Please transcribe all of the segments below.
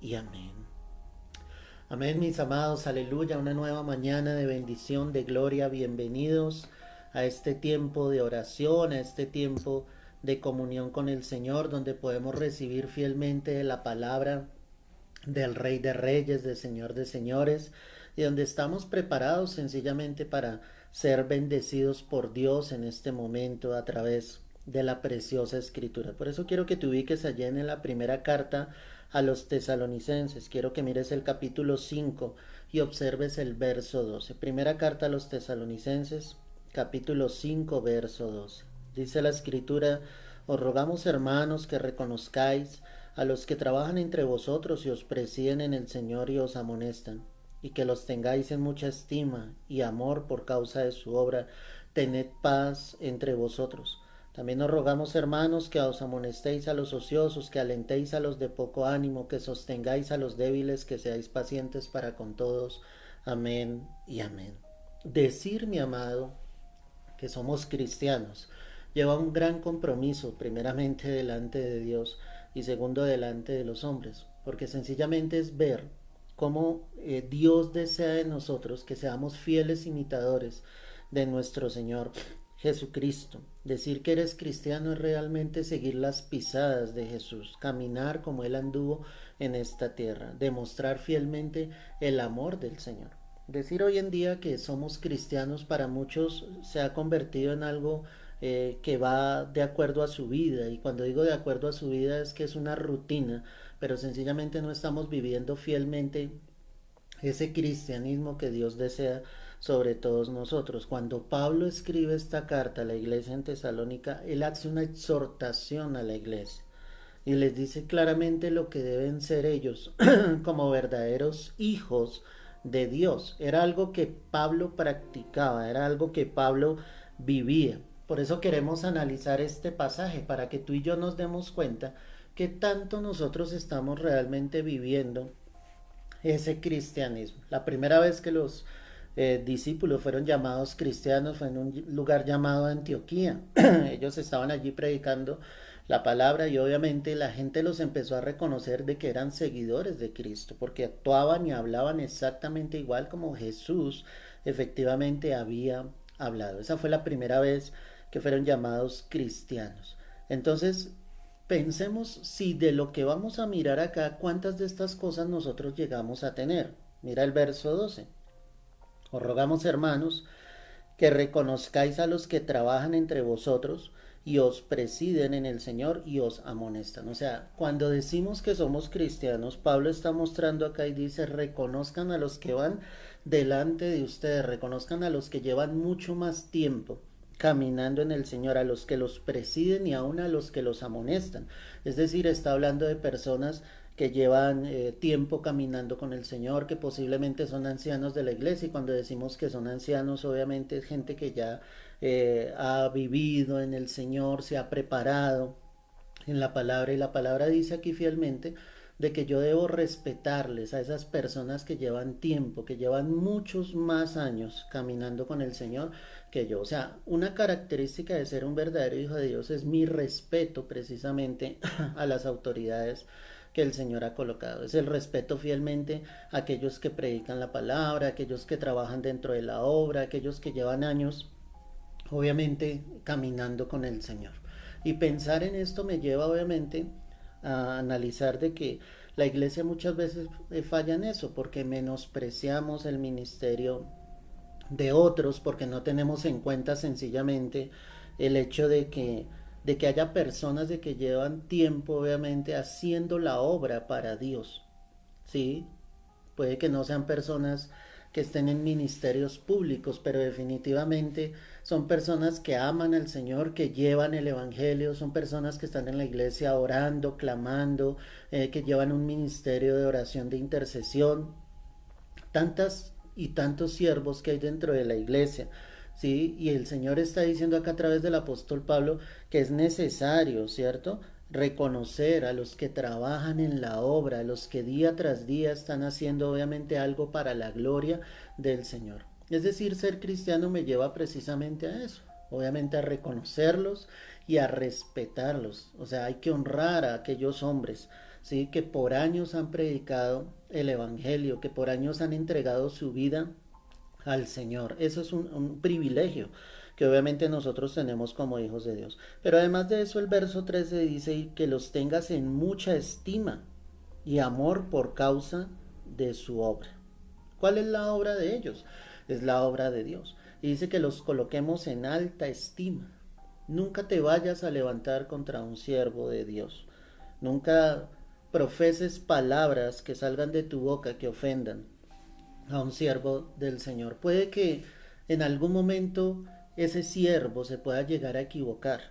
y amén. Amén, mis amados, aleluya, una nueva mañana de bendición, de gloria, bienvenidos a este tiempo de oración, a este tiempo de comunión con el Señor, donde podemos recibir fielmente la palabra del Rey de Reyes, del Señor de Señores, y donde estamos preparados sencillamente para ser bendecidos por Dios en este momento a través de la preciosa Escritura. Por eso quiero que te ubiques allí en la primera carta a los tesalonicenses. Quiero que mires el capítulo 5 y observes el verso 12. Primera carta a los tesalonicenses, capítulo 5, verso 12. Dice la Escritura: os rogamos, hermanos, que reconozcáis a los que trabajan entre vosotros y os presiden en el Señor y os amonestan, y que los tengáis en mucha estima y amor por causa de su obra. Tened paz entre vosotros. También os rogamos, hermanos, que os amonestéis a los ociosos, que alentéis a los de poco ánimo, que sostengáis a los débiles, que seáis pacientes para con todos. Amén y amén. Decir, mi amado, que somos cristianos lleva un gran compromiso, primeramente delante de Dios y segundo delante de los hombres, porque sencillamente es ver cómo Dios desea de nosotros que seamos fieles imitadores de nuestro Señor Jesucristo. Decir que eres cristiano es realmente seguir las pisadas de Jesús, caminar como Él anduvo en esta tierra, demostrar fielmente el amor del Señor. Decir hoy en día que somos cristianos para muchos se ha convertido en algo que va de acuerdo a su vida, y cuando digo de acuerdo a su vida es que es una rutina, pero sencillamente no estamos viviendo fielmente ese cristianismo que Dios desea sobre todos nosotros. Cuando Pablo escribe esta carta a la iglesia en Tesalónica, él hace una exhortación a la iglesia y les dice claramente lo que deben ser ellos como verdaderos hijos de Dios. Era algo que Pablo practicaba, era algo que Pablo vivía. Por eso queremos analizar este pasaje, para que tú y yo nos demos cuenta que tanto nosotros estamos realmente viviendo ese cristianismo. La primera vez que los discípulos fueron llamados cristianos fue en un lugar llamado Antioquía. Ellos estaban allí predicando la palabra y obviamente la gente los empezó a reconocer de que eran seguidores de Cristo, porque actuaban y hablaban exactamente igual como Jesús efectivamente había hablado. Esa fue la primera vez que fueron llamados cristianos. Entonces, pensemos si de lo que vamos a mirar acá, cuántas de estas cosas nosotros llegamos a tener. Mira el verso 12. Os rogamos, hermanos, que reconozcáis a los que trabajan entre vosotros y os presiden en el Señor y os amonestan. O sea, cuando decimos que somos cristianos, Pablo está mostrando acá y dice: reconozcan a los que van delante de ustedes, reconozcan a los que llevan mucho más tiempo caminando en el Señor, a los que los presiden y aún a los que los amonestan. Es decir, está hablando de personas que llevan tiempo caminando con el Señor, que posiblemente son ancianos de la iglesia, y cuando decimos que son ancianos, obviamente es gente que ya ha vivido en el Señor, se ha preparado en la palabra, y la palabra dice aquí fielmente de que yo debo respetarles a esas personas que llevan tiempo, que llevan muchos más años caminando con el Señor que yo. O sea, una característica de ser un verdadero hijo de Dios es mi respeto precisamente a las autoridades que el Señor ha colocado. Es el respeto fielmente a aquellos que predican la palabra, a aquellos que trabajan dentro de la obra, a aquellos que llevan años, obviamente, caminando con el Señor. Y pensar en esto me lleva, obviamente, a analizar de que la iglesia muchas veces falla en eso, porque menospreciamos el ministerio de otros, porque no tenemos en cuenta sencillamente el hecho de que haya personas de que llevan tiempo obviamente haciendo la obra para Dios. ¿Sí? Puede que no sean personas que estén en ministerios públicos, pero definitivamente son personas que aman al Señor, que llevan el Evangelio, son personas que están en la iglesia orando, clamando, que llevan un ministerio de oración, de intercesión. Tantas y tantos siervos que hay dentro de la iglesia, ¿sí? Y el Señor está diciendo acá a través del apóstol Pablo que es necesario, ¿cierto?, reconocer a los que trabajan en la obra, a los que día tras día están haciendo obviamente algo para la gloria del Señor. Es decir, ser cristiano me lleva precisamente a eso, obviamente a reconocerlos y a respetarlos. O sea, hay que honrar a aquellos hombres, ¿sí? Que por años han predicado el Evangelio, que por años han entregado su vida al Señor. Eso es un privilegio que obviamente nosotros tenemos como hijos de Dios. Pero además de eso, el verso 13 dice que los tengas en mucha estima y amor por causa de su obra. ¿Cuál es la obra de ellos? Es la obra de Dios. Y dice que los coloquemos en alta estima. Nunca te vayas a levantar contra un siervo de Dios. Nunca profeses palabras que salgan de tu boca que ofendan a un siervo del Señor. Puede que en algún momento ese siervo se pueda llegar a equivocar,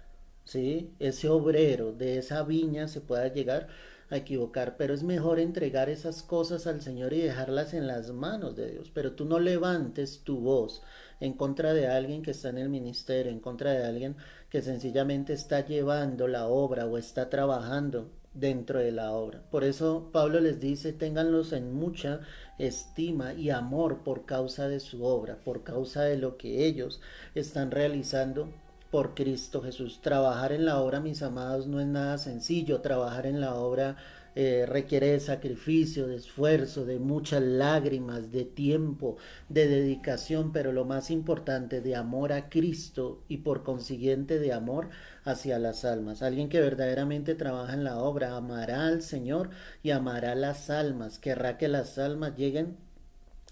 ¿sí? Ese obrero de esa viña se pueda llegar a equivocar, pero es mejor entregar esas cosas al Señor y dejarlas en las manos de Dios. Pero tú no levantes tu voz en contra de alguien que está en el ministerio, en contra de alguien que sencillamente está llevando la obra o está trabajando dentro de la obra. Por eso Pablo les dice, ténganlos en mucha estima y amor por causa de su obra, por causa de lo que ellos están realizando por Cristo Jesús. Trabajar en la obra, mis amados, no es nada sencillo. Trabajar en la obra requiere de sacrificio, de esfuerzo, de muchas lágrimas, de tiempo, de dedicación, pero lo más importante, de amor a Cristo y por consiguiente de amor hacia las almas. Alguien que verdaderamente trabaja en la obra amará al Señor y amará las almas, querrá que las almas lleguen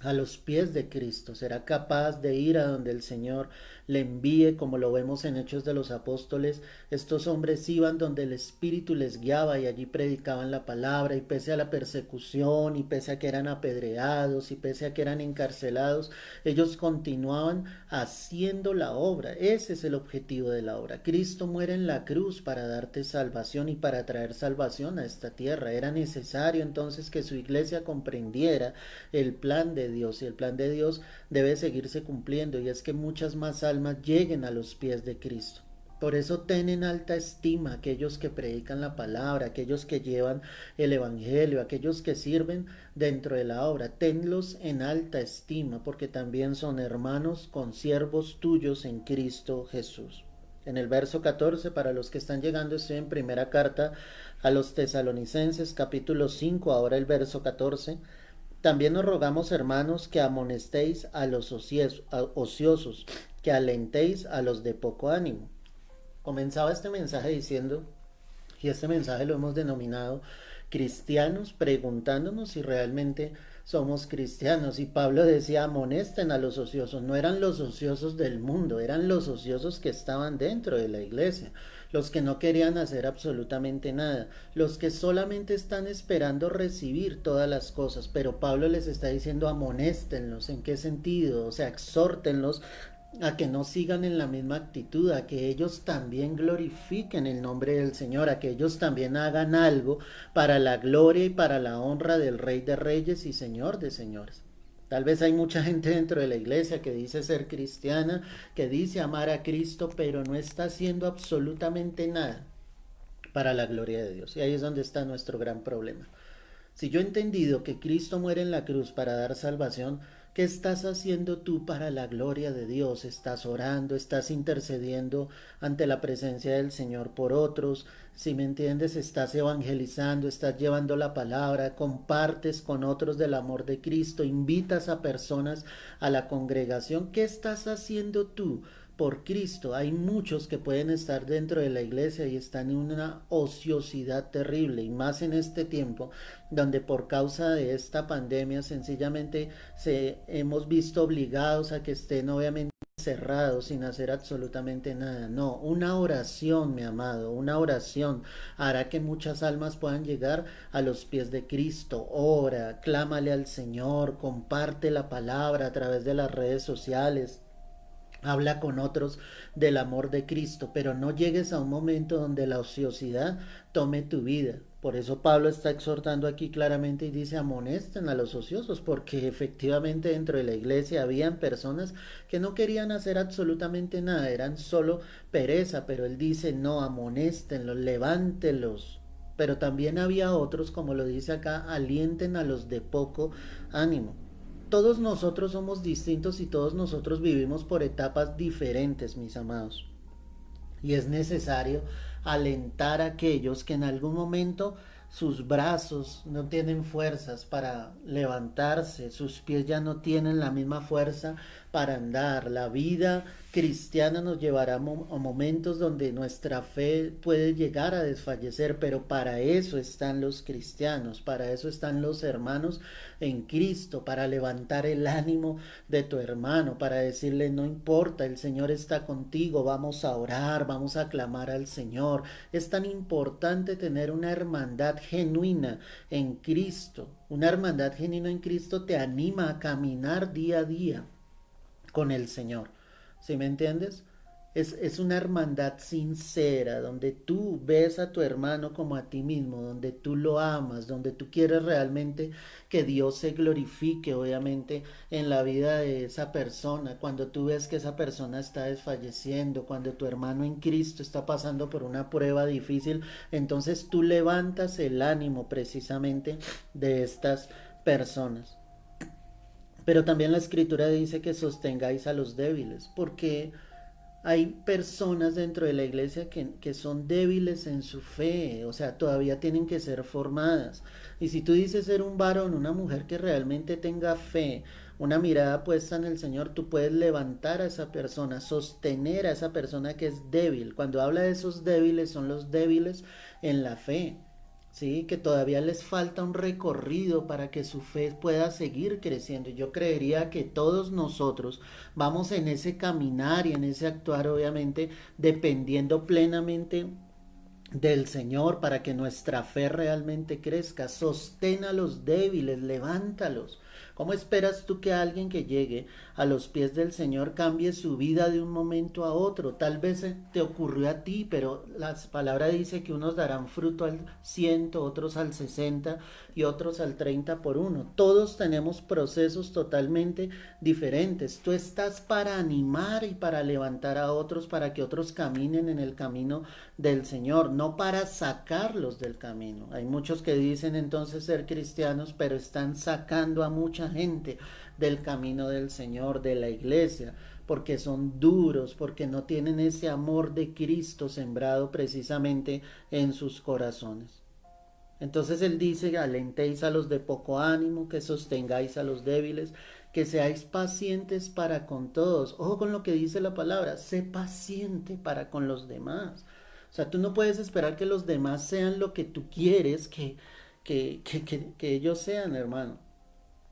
a los pies de Cristo, será capaz de ir a donde el Señor le envíe, como lo vemos en Hechos de los Apóstoles. Estos hombres iban donde el Espíritu les guiaba y allí predicaban la palabra, y pese a la persecución y pese a que eran apedreados y pese a que eran encarcelados, ellos continuaban haciendo la obra. Ese es el objetivo de la obra. Cristo muere en la cruz para darte salvación y para traer salvación a esta tierra. Era necesario entonces que su iglesia comprendiera el plan de Dios, y el plan de Dios debe seguirse cumpliendo, y es que muchas más almas lleguen a los pies de Cristo. Por eso ten en alta estima aquellos que predican la palabra, aquellos que llevan el evangelio, aquellos que sirven dentro de la obra. Tenlos en alta estima, porque también son hermanos consiervos tuyos en Cristo Jesús. En el verso 14, para los que están llegando, estoy en primera carta a los Tesalonicenses, capítulo 5, ahora el verso 14. También nos rogamos, hermanos, que amonestéis a los ociosos, que alentéis a los de poco ánimo. Comenzaba este mensaje diciendo, y este mensaje lo hemos denominado cristianos, preguntándonos si realmente somos cristianos. Y Pablo decía, amonesten a los ociosos. No eran los ociosos del mundo, eran los ociosos que estaban dentro de la iglesia, los que no querían hacer absolutamente nada, los que solamente están esperando recibir todas las cosas. Pero Pablo les está diciendo, amonéstenlos. ¿En qué sentido? O sea, exhórtenlos a que no sigan en la misma actitud, a que ellos también glorifiquen el nombre del Señor, a que ellos también hagan algo para la gloria y para la honra del Rey de Reyes y Señor de Señores. Tal vez hay mucha gente dentro de la iglesia que dice ser cristiana, que dice amar a Cristo, pero no está haciendo absolutamente nada para la gloria de Dios. Y ahí es donde está nuestro gran problema. Si yo he entendido que Cristo muere en la cruz para dar salvación, ¿qué estás haciendo tú para la gloria de Dios? ¿Estás orando? ¿Estás intercediendo ante la presencia del Señor por otros? Si me entiendes, estás evangelizando, estás llevando la palabra, compartes con otros del amor de Cristo, invitas a personas a la congregación. ¿Qué estás haciendo tú por Cristo? Hay muchos que pueden estar dentro de la iglesia y están en una ociosidad terrible, y más en este tiempo donde por causa de esta pandemia sencillamente hemos visto obligados a que estén obviamente cerrados sin hacer absolutamente nada. No, una oración, mi amado, una oración hará que muchas almas puedan llegar a los pies de Cristo. Ora, clámale al Señor, comparte la palabra a través de las redes sociales. Habla con otros del amor de Cristo, pero no llegues a un momento donde la ociosidad tome tu vida. Por eso Pablo está exhortando aquí claramente y dice, amonesten a los ociosos, porque efectivamente dentro de la iglesia habían personas que no querían hacer absolutamente nada, eran solo pereza, pero él dice, no, amonéstenlos, levántelos. Pero también había otros, como lo dice acá, alienten a los de poco ánimo. Todos nosotros somos distintos y todos nosotros vivimos por etapas diferentes, mis amados. Y es necesario alentar a aquellos que en algún momento sus brazos no tienen fuerzas para levantarse, sus pies ya no tienen la misma fuerza para andar. La vida cristiana nos llevará a momentos donde nuestra fe puede llegar a desfallecer, pero para eso están los cristianos, para eso están los hermanos en Cristo, para levantar el ánimo de tu hermano, para decirle no importa, el Señor está contigo, vamos a orar, vamos a clamar al Señor. Es tan importante tener una hermandad genuina en Cristo. Una hermandad genuina en Cristo te anima a caminar día a día con el Señor. ¿Sí me entiendes? Es una hermandad sincera, donde tú ves a tu hermano como a ti mismo, donde tú lo amas, donde tú quieres realmente que Dios se glorifique, obviamente, en la vida de esa persona. Cuando tú ves que esa persona está desfalleciendo, cuando tu hermano en Cristo está pasando por una prueba difícil, entonces tú levantas el ánimo precisamente de estas personas. Pero también la escritura dice que sostengáis a los débiles, porque hay personas dentro de la iglesia que son débiles en su fe, o sea, todavía tienen que ser formadas. Y si tú dices ser un varón, una mujer que realmente tenga fe, una mirada puesta en el Señor, tú puedes levantar a esa persona, sostener a esa persona que es débil. Cuando habla de esos débiles, son los débiles en la fe. Sí, que todavía les falta un recorrido para que su fe pueda seguir creciendo. Yo creería que todos nosotros vamos en ese caminar y en ese actuar, obviamente, dependiendo plenamente del Señor para que nuestra fe realmente crezca. Sostén a los débiles, levántalos. ¿Cómo esperas tú que alguien que llegue a los pies del Señor cambie su vida de un momento a otro? Tal vez te ocurrió a ti, pero la palabra dice que unos darán fruto al 100, otros al 60 y otros al 30 por uno. Todos tenemos procesos totalmente diferentes. Tú estás para animar y para levantar a otros para que otros caminen en el camino del Señor, no para sacarlos del camino. Hay muchos que dicen entonces ser cristianos, pero están sacando a mucha gente del camino del Señor, de la iglesia, porque son duros, porque no tienen ese amor de Cristo sembrado precisamente en sus corazones. Entonces él dice, alentéis a los de poco ánimo, que sostengáis a los débiles, que seáis pacientes para con todos. Ojo con lo que dice la palabra, sé paciente para con los demás. O sea, tú no puedes esperar que los demás sean lo que tú quieres que ellos sean, hermano.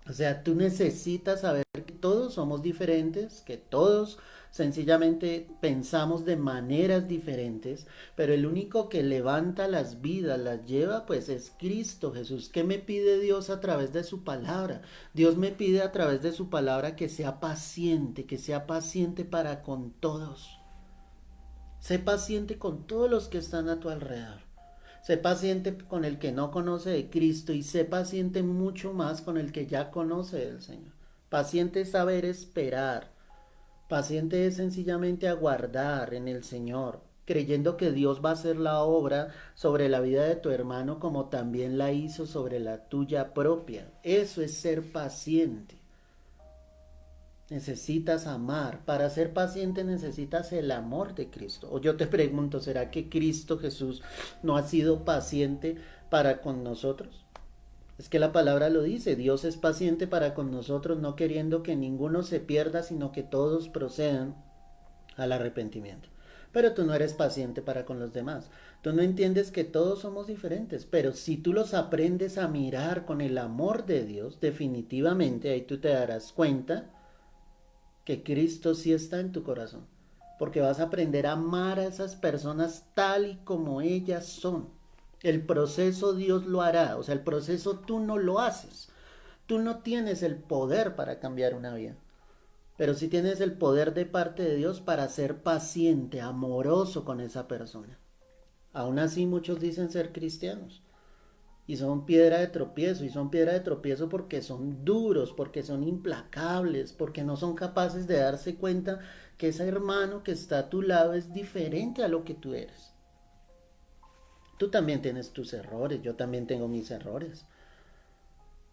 O sea, tú necesitas saber que todos somos diferentes, que todos sencillamente pensamos de maneras diferentes, pero el único que levanta las vidas, las lleva, pues es Cristo Jesús. ¿Qué me pide Dios a través de su palabra? Dios me pide a través de su palabra que sea paciente para con todos. Sé paciente con todos los que están a tu alrededor. Sé paciente con el que no conoce de Cristo y sé paciente mucho más con el que ya conoce del Señor. Paciente es saber esperar. Paciente es sencillamente aguardar en el Señor, creyendo que Dios va a hacer la obra sobre la vida de tu hermano como también la hizo sobre la tuya propia. Eso es ser paciente. Necesitas amar. Para ser paciente necesitas el amor de Cristo. O yo te pregunto, ¿será que Cristo Jesús no ha sido paciente para con nosotros? Es que la palabra lo dice, Dios es paciente para con nosotros, no queriendo que ninguno se pierda, sino que todos procedan al arrepentimiento. Pero tú no eres paciente para con los demás. Tú no entiendes que todos somos diferentes, pero si tú los aprendes a mirar con el amor de Dios, definitivamente ahí tú te darás cuenta que Cristo sí está en tu corazón. Porque vas a aprender a amar a esas personas tal y como ellas son. El proceso Dios lo hará, o sea, el proceso tú no lo haces. Tú no tienes el poder para cambiar una vida, pero sí tienes el poder de parte de Dios para ser paciente, amoroso con esa persona. Aún así muchos dicen ser cristianos y son piedra de tropiezo, y son piedra de tropiezo porque son duros, porque son implacables, porque no son capaces de darse cuenta que ese hermano que está a tu lado es diferente a lo que tú eres. Tú también tienes tus errores, yo también tengo mis errores,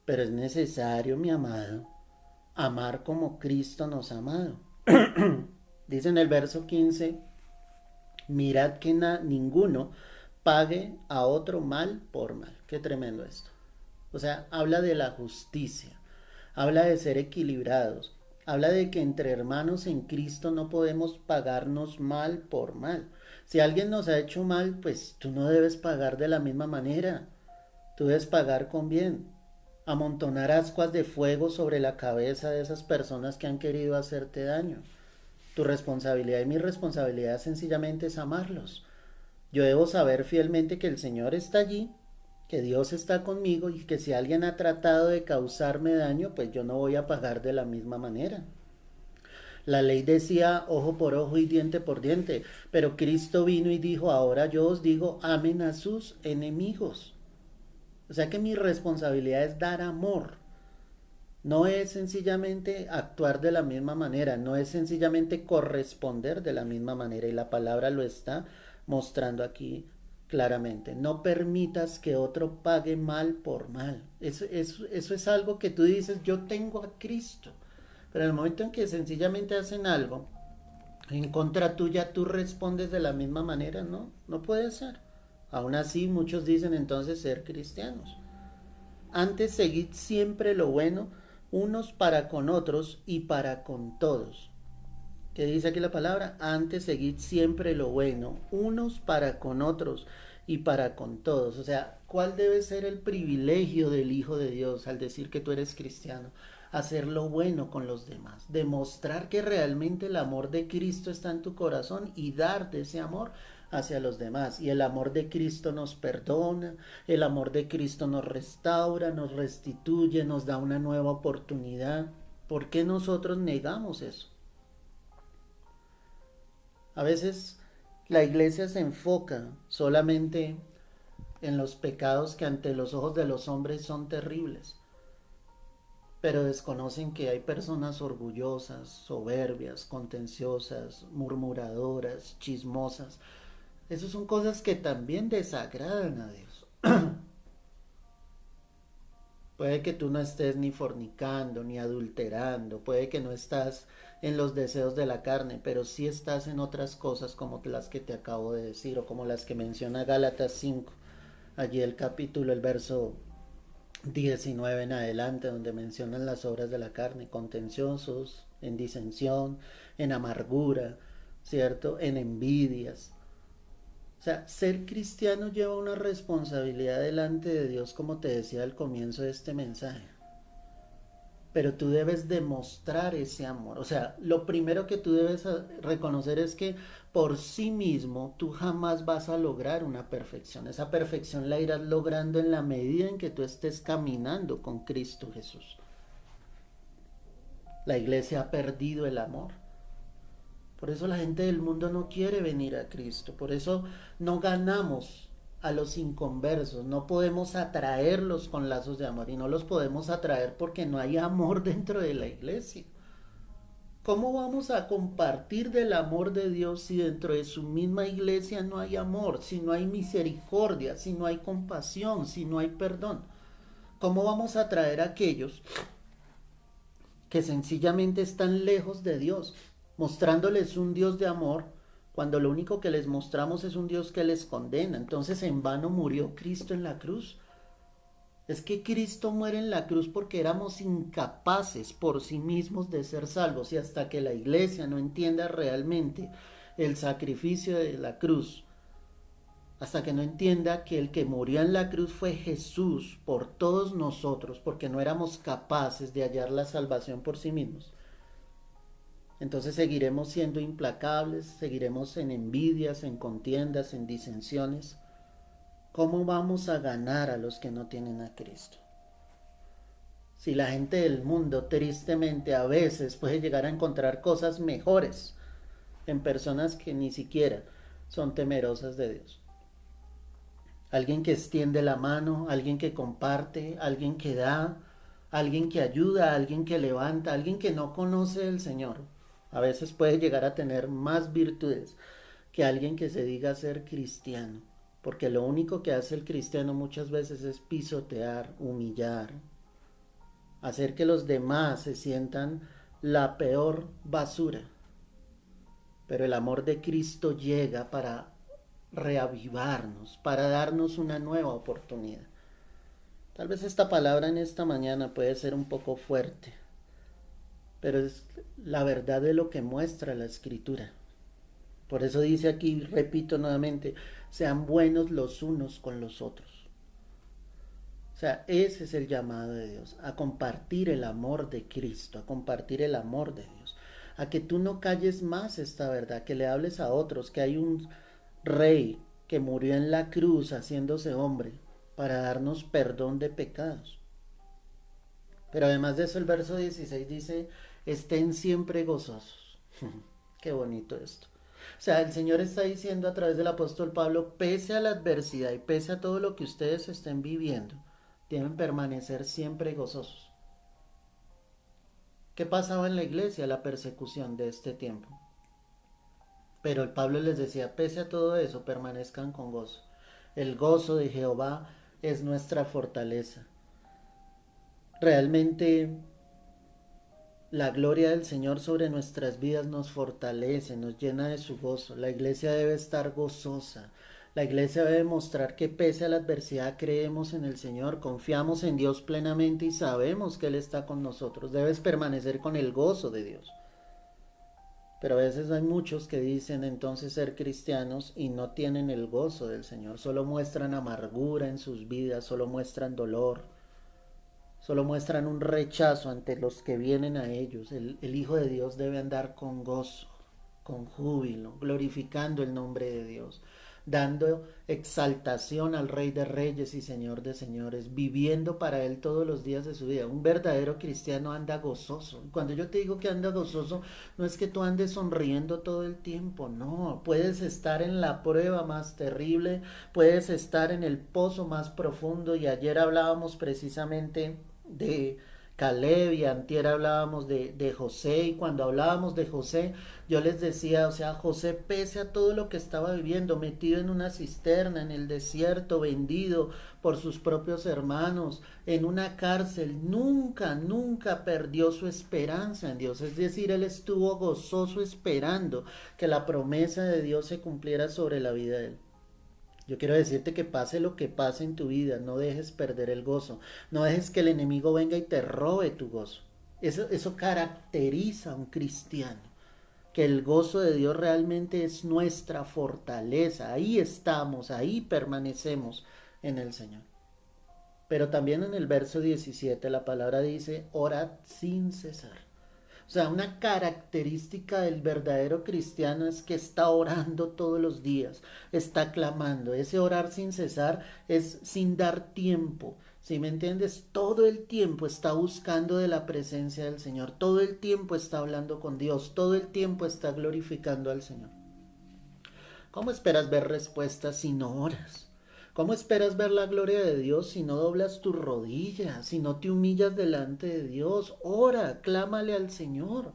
pero es necesario, mi amado, amar como Cristo nos ha amado. Dice en el verso 15, mirad que ninguno pague a otro mal por mal. Qué tremendo esto. O sea, habla de la justicia, habla de ser equilibrados, habla de que entre hermanos en Cristo no podemos pagarnos mal por mal. Si alguien nos ha hecho mal, pues tú no debes pagar de la misma manera, tú debes pagar con bien. Amontonar ascuas de fuego sobre la cabeza de esas personas que han querido hacerte daño. Tu responsabilidad y mi responsabilidad sencillamente es amarlos. Yo debo saber fielmente que el Señor está allí, que Dios está conmigo y que si alguien ha tratado de causarme daño, pues yo no voy a pagar de la misma manera. La ley decía ojo por ojo y diente por diente, pero Cristo vino y dijo, ahora yo os digo, amen a sus enemigos. O sea que mi responsabilidad es dar amor. No es sencillamente actuar de la misma manera, no es sencillamente corresponder de la misma manera y la palabra lo está mostrando aquí claramente. No permitas que otro pague mal por mal. Eso es algo que tú dices, yo tengo a Cristo, pero en el momento en que sencillamente hacen algo en contra tuya, tú respondes de la misma manera, no, no puede ser. Aún así, muchos dicen entonces ser cristianos. Antes seguid siempre lo bueno, unos para con otros y para con todos. ¿Qué dice aquí la palabra? Antes seguid siempre lo bueno, unos para con otros y para con todos. O sea, ¿cuál debe ser el privilegio del Hijo de Dios al decir que tú eres cristiano? Hacer lo bueno con los demás, demostrar que realmente el amor de Cristo está en tu corazón y dar de ese amor hacia los demás. Y el amor de Cristo nos perdona, el amor de Cristo nos restaura, nos restituye, nos da una nueva oportunidad. ¿Por qué nosotros negamos eso? A veces la iglesia se enfoca solamente en los pecados que ante los ojos de los hombres son terribles, pero desconocen que hay personas orgullosas, soberbias, contenciosas, murmuradoras, chismosas. Esas son cosas que también desagradan a Dios. Puede que tú no estés ni fornicando, ni adulterando, puede que no estás en los deseos de la carne, pero sí estás en otras cosas como las que te acabo de decir o como las que menciona Gálatas 5, allí el capítulo, el verso 19 en adelante, donde mencionan las obras de la carne, contenciosos, en disensión, en amargura, ¿cierto? En envidias. O sea, ser cristiano lleva una responsabilidad delante de Dios, como te decía al comienzo de este mensaje. Pero tú debes demostrar ese amor. O sea, lo primero que tú debes reconocer es que por sí mismo tú jamás vas a lograr una perfección. Esa perfección la irás logrando en la medida en que tú estés caminando con Cristo Jesús. La iglesia ha perdido el amor. Por eso la gente del mundo no quiere venir a Cristo. Por eso no ganamos a los inconversos. No podemos atraerlos con lazos de amor. Y no los podemos atraer porque no hay amor dentro de la iglesia. ¿Cómo vamos a compartir del amor de Dios si dentro de su misma iglesia no hay amor, si no hay misericordia, si no hay compasión, si no hay perdón? ¿Cómo vamos a atraer a aquellos que sencillamente están lejos de Dios, mostrándoles un Dios de amor, cuando lo único que les mostramos es un Dios que les condena? Entonces en vano murió Cristo en la cruz. Es que Cristo muere en la cruz porque éramos incapaces por sí mismos de ser salvos, y hasta que la iglesia no entienda realmente el sacrificio de la cruz, hasta que no entienda que el que murió en la cruz fue Jesús por todos nosotros, porque no éramos capaces de hallar la salvación por sí mismos, entonces seguiremos siendo implacables, seguiremos en envidias, en contiendas, en disensiones. ¿Cómo vamos a ganar a los que no tienen a Cristo? Si la gente del mundo tristemente a veces puede llegar a encontrar cosas mejores en personas que ni siquiera son temerosas de Dios. Alguien que extiende la mano, alguien que comparte, alguien que da, alguien que ayuda, alguien que levanta, alguien que no conoce el Señor. A veces puede llegar a tener más virtudes que alguien que se diga ser cristiano. Porque lo único que hace el cristiano muchas veces es pisotear, humillar, hacer que los demás se sientan la peor basura. Pero el amor de Cristo llega para reavivarnos, para darnos una nueva oportunidad. Tal vez esta palabra en esta mañana puede ser un poco fuerte, pero es la verdad de lo que muestra la Escritura. Por eso dice aquí, repito nuevamente, sean buenos los unos con los otros. O sea, ese es el llamado de Dios, a compartir el amor de Cristo, a compartir el amor de Dios, a que tú no calles más esta verdad, que le hables a otros, que hay un rey que murió en la cruz haciéndose hombre para darnos perdón de pecados. Pero además de eso el verso 16 dice, estén siempre gozosos. Qué bonito esto. O sea, el Señor está diciendo a través del apóstol Pablo, pese a la adversidad y pese a todo lo que ustedes estén viviendo, deben permanecer siempre gozosos. ¿Qué pasaba en la iglesia? La persecución de este tiempo. Pero el Pablo les decía, pese a todo eso, permanezcan con gozo. El gozo de Jehová es nuestra fortaleza. Realmente la gloria del Señor sobre nuestras vidas nos fortalece, nos llena de su gozo. La iglesia debe estar gozosa. La iglesia debe mostrar que pese a la adversidad creemos en el Señor, confiamos en Dios plenamente y sabemos que Él está con nosotros. Debes permanecer con el gozo de Dios. Pero a veces hay muchos que dicen entonces ser cristianos y no tienen el gozo del Señor. Solo muestran amargura en sus vidas, solo muestran dolor. Solo muestran un rechazo ante los que vienen a ellos. El Hijo de Dios debe andar con gozo, con júbilo, glorificando el nombre de Dios, dando exaltación al Rey de Reyes y Señor de Señores, viviendo para Él todos los días de su vida. Un verdadero cristiano anda gozoso. Cuando yo te digo que anda gozoso, no es que tú andes sonriendo todo el tiempo, no. Puedes estar en la prueba más terrible, puedes estar en el pozo más profundo, y ayer hablábamos precisamente de Caleb y antier hablábamos de José, y cuando hablábamos de José yo les decía, o sea, José pese a todo lo que estaba viviendo, metido en una cisterna, en el desierto, vendido por sus propios hermanos, en una cárcel, nunca perdió su esperanza en Dios, es decir, él estuvo gozoso esperando que la promesa de Dios se cumpliera sobre la vida de él. Yo quiero decirte que pase lo que pase en tu vida, no dejes perder el gozo, no dejes que el enemigo venga y te robe tu gozo. Eso caracteriza a un cristiano, que el gozo de Dios realmente es nuestra fortaleza, ahí estamos, ahí permanecemos en el Señor. Pero también en el verso 17 la palabra dice, orad sin cesar. O sea, una característica del verdadero cristiano es que está orando todos los días, está clamando. Ese orar sin cesar es sin dar tiempo. ¿Sí me entiendes? Todo el tiempo está buscando de la presencia del Señor, todo el tiempo está hablando con Dios, todo el tiempo está glorificando al Señor. ¿Cómo esperas ver respuestas si no oras? ¿Cómo esperas ver la gloria de Dios si no doblas tus rodillas, si no te humillas delante de Dios? Ora, clámale al Señor.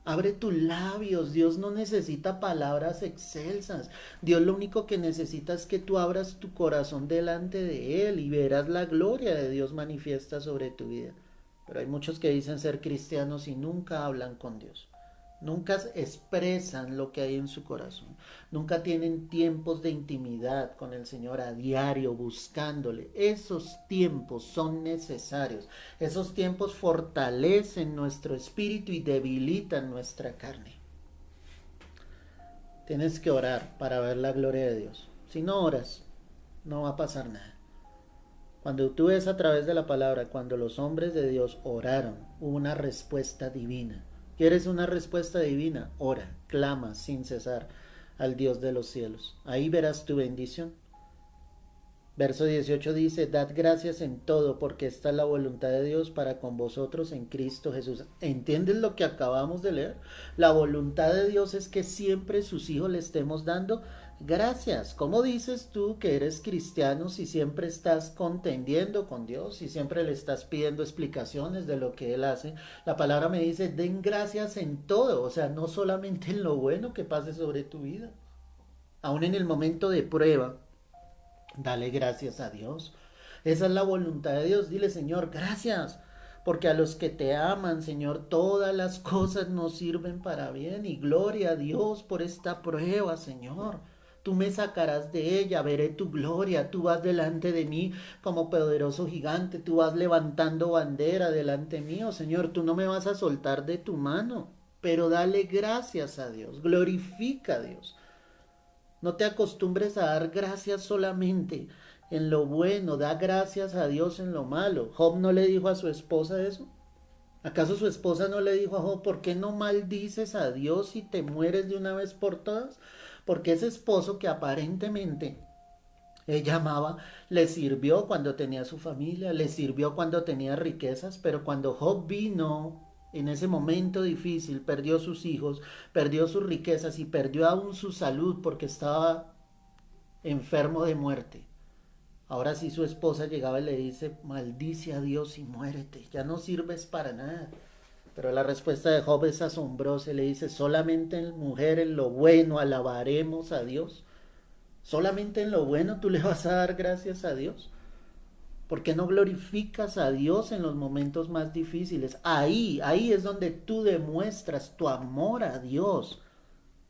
Abre tus labios. Dios no necesita palabras excelsas. Dios lo único que necesita es que tú abras tu corazón delante de Él y verás la gloria de Dios manifiesta sobre tu vida. Pero hay muchos que dicen ser cristianos y nunca hablan con Dios. Nunca expresan lo que hay en su corazón. Nunca tienen tiempos de intimidad con el Señor a diario, buscándole. Esos tiempos son necesarios. Esos tiempos fortalecen nuestro espíritu y debilitan nuestra carne. Tienes que orar para ver la gloria de Dios. Si no oras, no va a pasar nada. Cuando tú ves a través de la palabra, cuando los hombres de Dios oraron, hubo una respuesta divina. ¿Quieres una respuesta divina? Ora, clama sin cesar al Dios de los cielos. Ahí verás tu bendición. Verso 18 dice, dad gracias en todo, porque esta es la voluntad de Dios para con vosotros en Cristo Jesús. ¿Entiendes lo que acabamos de leer? La voluntad de Dios es que siempre sus hijos le estemos dando gracias. ¿Cómo dices tú que eres cristiano si siempre estás contendiendo con Dios, si siempre le estás pidiendo explicaciones de lo que Él hace? La palabra me dice, den gracias en todo, o sea, no solamente en lo bueno que pase sobre tu vida. Aún en el momento de prueba, dale gracias a Dios. Esa es la voluntad de Dios. Dile, Señor, gracias. Porque a los que te aman, Señor, todas las cosas nos sirven para bien. Y gloria a Dios por esta prueba, Señor. Tú me sacarás de ella, veré tu gloria, tú vas delante de mí como poderoso gigante, tú vas levantando bandera delante mío, Señor, tú no me vas a soltar de tu mano, pero dale gracias a Dios, glorifica a Dios. No te acostumbres a dar gracias solamente en lo bueno, da gracias a Dios en lo malo. Job no le dijo a su esposa eso. ¿Acaso su esposa no le dijo a Job, ¿por qué no maldices a Dios y te mueres de una vez por todas? Porque ese esposo que aparentemente ella amaba, le sirvió cuando tenía su familia, le sirvió cuando tenía riquezas, pero cuando Job vino en ese momento difícil, perdió sus hijos, perdió sus riquezas y perdió aún su salud porque estaba enfermo de muerte. Ahora sí su esposa llegaba y le dice, maldice a Dios y muérete, ya no sirves para nada. Pero la respuesta de Job es asombrosa, le dice, solamente en mujer, en lo bueno, alabaremos a Dios. Solamente en lo bueno tú le vas a dar gracias a Dios. ¿Por qué no glorificas a Dios en los momentos más difíciles? Ahí es donde tú demuestras tu amor a Dios.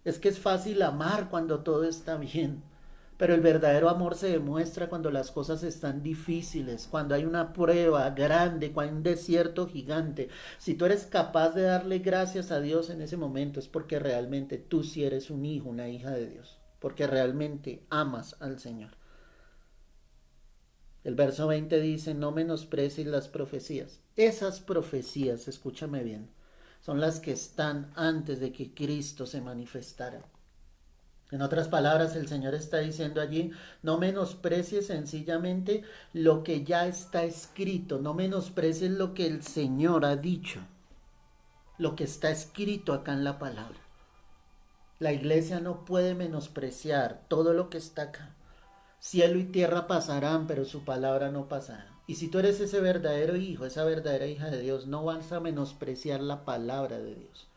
Es que es fácil amar cuando todo está bien. Pero el verdadero amor se demuestra cuando las cosas están difíciles, cuando hay una prueba grande, cuando hay un desierto gigante. Si tú eres capaz de darle gracias a Dios en ese momento, es porque realmente tú sí eres un hijo, una hija de Dios, porque realmente amas al Señor. El verso 20 dice, no menosprecies las profecías. Esas profecías, escúchame bien, son las que están antes de que Cristo se manifestara. En otras palabras, el Señor está diciendo allí, no menosprecies sencillamente lo que ya está escrito, no menosprecies lo que el Señor ha dicho, lo que está escrito acá en la palabra. La iglesia no puede menospreciar todo lo que está acá. Cielo y tierra pasarán, pero su palabra no pasará. Y si tú eres ese verdadero hijo, esa verdadera hija de Dios, no vas a menospreciar la palabra de Dios.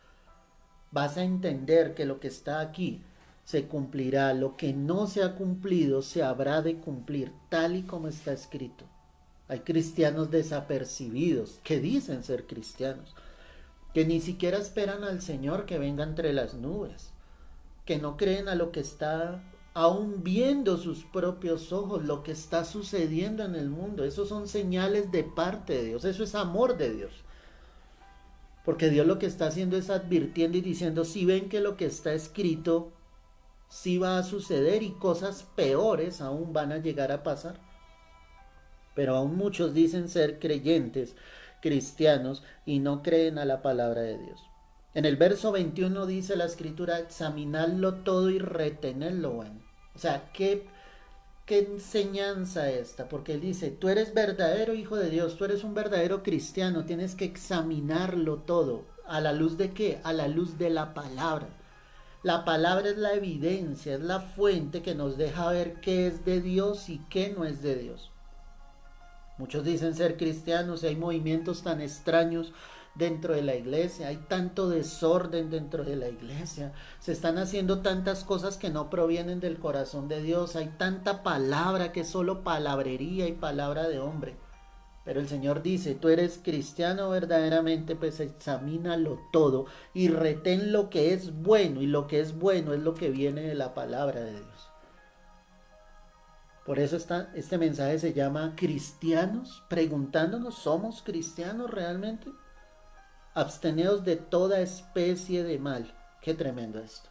Vas a entender que lo que está aquí se cumplirá, lo que no se ha cumplido se habrá de cumplir, tal y como está escrito. Hay cristianos desapercibidos que dicen ser cristianos, que ni siquiera esperan al Señor que venga entre las nubes, que no creen a lo que está aún viendo sus propios ojos, lo que está sucediendo en el mundo. Esos son señales de parte de Dios, eso es amor de Dios. Porque Dios lo que está haciendo es advirtiendo y diciendo, si ven que lo que está escrito sí va a suceder y cosas peores aún van a llegar a pasar. Pero aún muchos dicen ser creyentes, cristianos, y no creen a la palabra de Dios. En el verso 21 dice la escritura, examinadlo todo y retenedlo bueno. O sea, ¿qué enseñanza esta? Porque él dice, tú eres verdadero hijo de Dios, tú eres un verdadero cristiano, tienes que examinarlo todo. ¿A la luz de qué? A la luz de la palabra. La palabra es la evidencia, es la fuente que nos deja ver qué es de Dios y qué no es de Dios. Muchos dicen ser cristianos y hay movimientos tan extraños dentro de la iglesia, hay tanto desorden dentro de la iglesia, se están haciendo tantas cosas que no provienen del corazón de Dios, hay tanta palabra que es solo palabrería y palabra de hombre. Pero el Señor dice, tú eres cristiano verdaderamente, pues examínalo todo y retén lo que es bueno, y lo que es bueno es lo que viene de la palabra de Dios. Por eso este mensaje se llama Cristianos, preguntándonos, ¿somos cristianos realmente? Absteneos de toda especie de mal. Qué tremendo esto.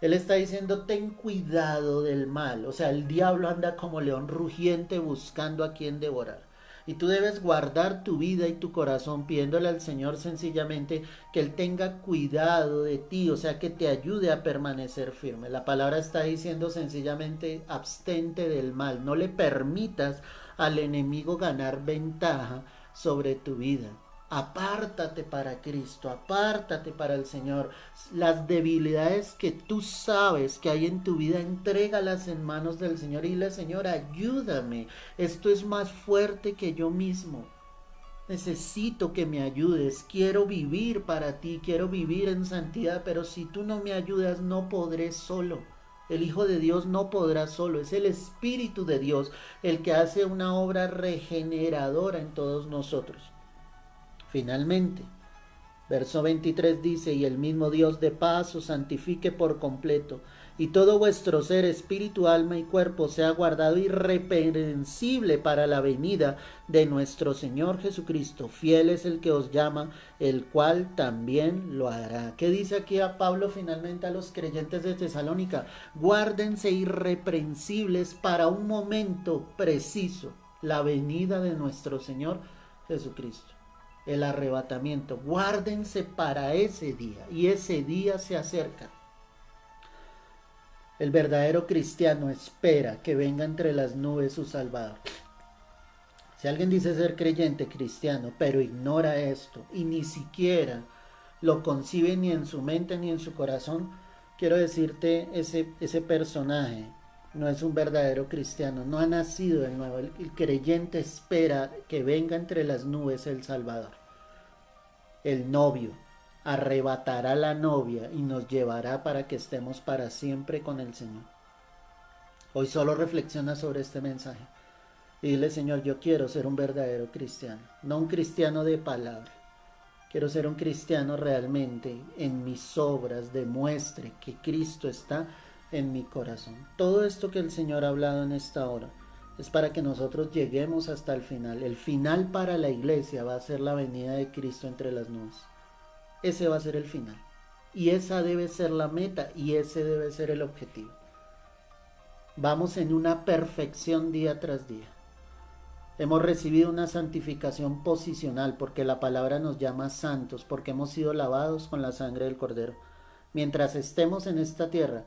Él está diciendo, ten cuidado del mal. O sea, el diablo anda como león rugiente buscando a quien devorar. Y tú debes guardar tu vida y tu corazón pidiéndole al Señor sencillamente que Él tenga cuidado de ti, o sea, que te ayude a permanecer firme. La palabra está diciendo sencillamente, abstente del mal. No le permitas al enemigo ganar ventaja sobre tu vida. Apártate para Cristo, apártate para el Señor. Las debilidades que tú sabes que hay en tu vida, entrégalas en manos del Señor y dile, Señor, ayúdame. Esto es más fuerte que yo mismo. Necesito que me ayudes. Quiero vivir para ti, quiero vivir en santidad, pero si tú no me ayudas, no podré solo. El Hijo de Dios no podrá solo. Es el Espíritu de Dios el que hace una obra regeneradora en todos nosotros. Finalmente, verso 23 dice, y el mismo Dios de paz os santifique por completo, y todo vuestro ser, espíritu, alma y cuerpo sea guardado irreprensible para la venida de nuestro Señor Jesucristo. Fiel es el que os llama, el cual también lo hará. ¿Qué dice aquí a Pablo finalmente a los creyentes de Tesalónica? Guárdense irreprensibles para un momento preciso, la venida de nuestro Señor Jesucristo. El arrebatamiento, guárdense para ese día, y ese día se acerca. El verdadero cristiano espera que venga entre las nubes su Salvador. Si alguien dice ser creyente cristiano, pero ignora esto y ni siquiera lo concibe ni en su mente ni en su corazón, quiero decirte, ese personaje no es un verdadero cristiano, no ha nacido de nuevo. El creyente espera que venga entre las nubes el Salvador. El novio arrebatará la novia y nos llevará para que estemos para siempre con el Señor. Hoy solo reflexiona sobre este mensaje y dile: Señor, yo quiero ser un verdadero cristiano, no un cristiano de palabra. Quiero ser un cristiano realmente en mis obras, demuestre que Cristo está en mi corazón. Todo esto que el Señor ha hablado en esta hora es para que nosotros lleguemos hasta el final. El final para la iglesia va a ser la venida de Cristo entre las nubes. Ese va a ser el final. Y esa debe ser la meta y ese debe ser el objetivo. Vamos en una perfección día tras día. Hemos recibido una santificación posicional porque la palabra nos llama santos, porque hemos sido lavados con la sangre del Cordero. Mientras estemos en esta tierra,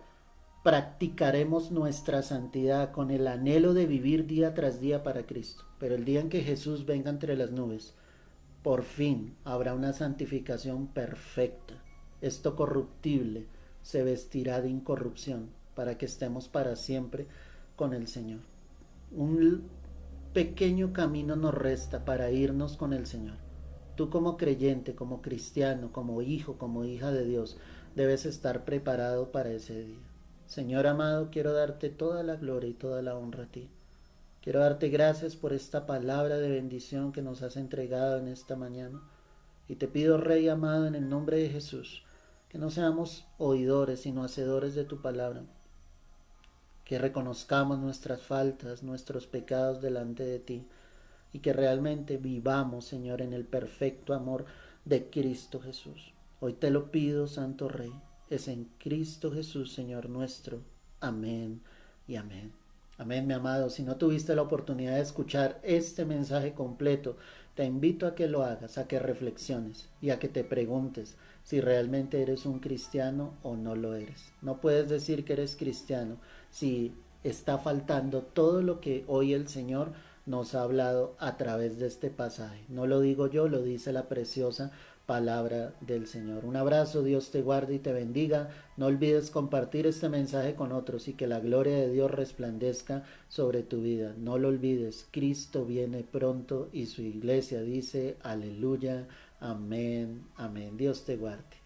practicaremos nuestra santidad con el anhelo de vivir día tras día para Cristo. Pero el día en que Jesús venga entre las nubes, por fin habrá una santificación perfecta. Esto corruptible se vestirá de incorrupción para que estemos para siempre con el Señor. Un pequeño camino nos resta para irnos con el Señor. Tú como creyente, como cristiano, como hijo, como hija de Dios, debes estar preparado para ese día. Señor amado, quiero darte toda la gloria y toda la honra a ti. Quiero darte gracias por esta palabra de bendición que nos has entregado en esta mañana. Y te pido, Rey amado, en el nombre de Jesús, que no seamos oidores, sino hacedores de tu palabra. Que reconozcamos nuestras faltas, nuestros pecados delante de ti. Y que realmente vivamos, Señor, en el perfecto amor de Cristo Jesús. Hoy te lo pido, Santo Rey. Es en Cristo Jesús, Señor nuestro. Amén y amén. Amén, mi amado. Si no tuviste la oportunidad de escuchar este mensaje completo, te invito a que lo hagas, a que reflexiones y a que te preguntes si realmente eres un cristiano o no lo eres. No puedes decir que eres cristiano si está faltando todo lo que hoy el Señor nos ha hablado a través de este pasaje. No lo digo yo, lo dice la preciosa palabra del Señor. Un abrazo, Dios te guarde y te bendiga. No olvides compartir este mensaje con otros y que la gloria de Dios resplandezca sobre tu vida. No lo olvides, Cristo viene pronto y su iglesia dice: aleluya, amén, amén. Dios te guarde.